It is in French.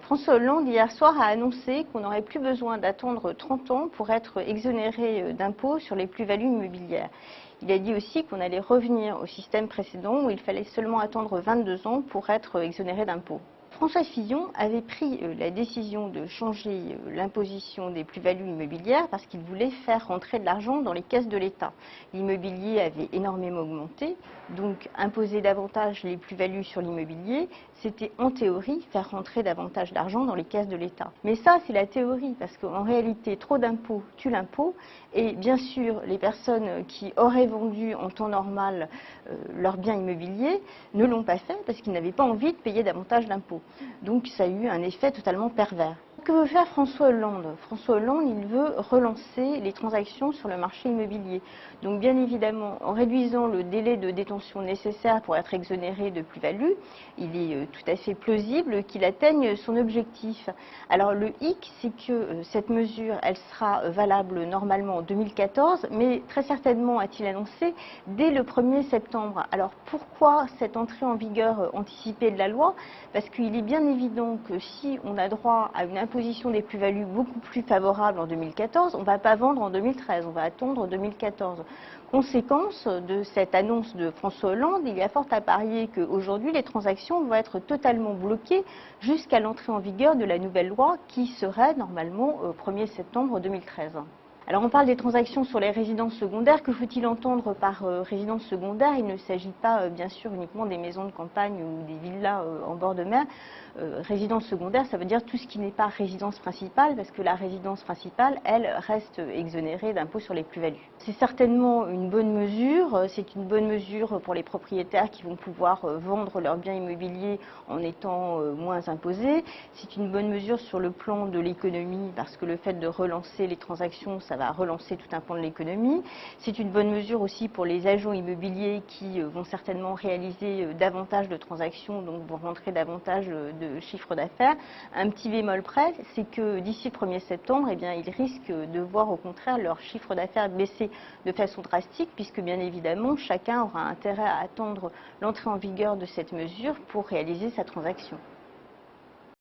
François Hollande, hier soir, a annoncé qu'on n'aurait plus besoin d'attendre 30 ans pour être exonéré d'impôts sur les plus-values immobilières. Il a dit aussi qu'on allait revenir au système précédent où il fallait seulement attendre 22 ans pour être exonéré d'impôts. François Fillon avait pris la décision de changer l'imposition des plus-values immobilières parce qu'il voulait faire rentrer de l'argent dans les caisses de l'État. L'immobilier avait énormément augmenté, donc imposer davantage les plus-values sur l'immobilier, c'était en théorie faire rentrer davantage d'argent dans les caisses de l'État. Mais ça, c'est la théorie, parce qu'en réalité, trop d'impôts tue l'impôt, et bien sûr, les personnes qui auraient vendu en temps normal leurs biens immobiliers ne l'ont pas fait parce qu'ils n'avaient pas envie de payer davantage d'impôts. Donc ça a eu un effet totalement pervers. Que veut faire François Hollande? François Hollande, il veut relancer les transactions sur le marché immobilier. Donc bien évidemment, en réduisant le délai de détention nécessaire pour être exonéré de plus-value, il est tout à fait plausible qu'il atteigne son objectif. Alors le hic, c'est que cette mesure, elle sera valable normalement en 2014, mais très certainement, a-t-il annoncé, dès le 1er septembre. Alors pourquoi cette entrée en vigueur anticipée de la loi? Parce qu'il est bien évident que si on a droit à une imposition des plus-values beaucoup plus favorable en 2014, on ne va pas vendre en 2013, on va attendre 2014. Conséquence de cette annonce de François Hollande, il y a fort à parier qu'aujourd'hui les transactions vont être totalement bloquées jusqu'à l'entrée en vigueur de la nouvelle loi qui serait normalement au 1er septembre 2013. Alors on parle des transactions sur les résidences secondaires. Que faut-il entendre par résidence secondaire? Il ne s'agit pas bien sûr uniquement des maisons de campagne ou des villas en bord de mer. Résidence secondaire, ça veut dire tout ce qui n'est pas résidence principale, parce que la résidence principale, elle, reste exonérée d'impôt sur les plus-values. C'est certainement une bonne mesure. C'est une bonne mesure pour les propriétaires qui vont pouvoir vendre leurs biens immobiliers en étant moins imposés. C'est une bonne mesure sur le plan de l'économie, parce que le fait de relancer les transactions, ça va relancer tout un pan de l'économie. C'est une bonne mesure aussi pour les agents immobiliers qui vont certainement réaliser davantage de transactions, donc vont rentrer davantage de chiffre d'affaires. Un petit bémol près, c'est que d'ici le 1er septembre, eh bien, ils risquent de voir au contraire leur chiffre d'affaires baisser de façon drastique, puisque bien évidemment, chacun aura intérêt à attendre l'entrée en vigueur de cette mesure pour réaliser sa transaction.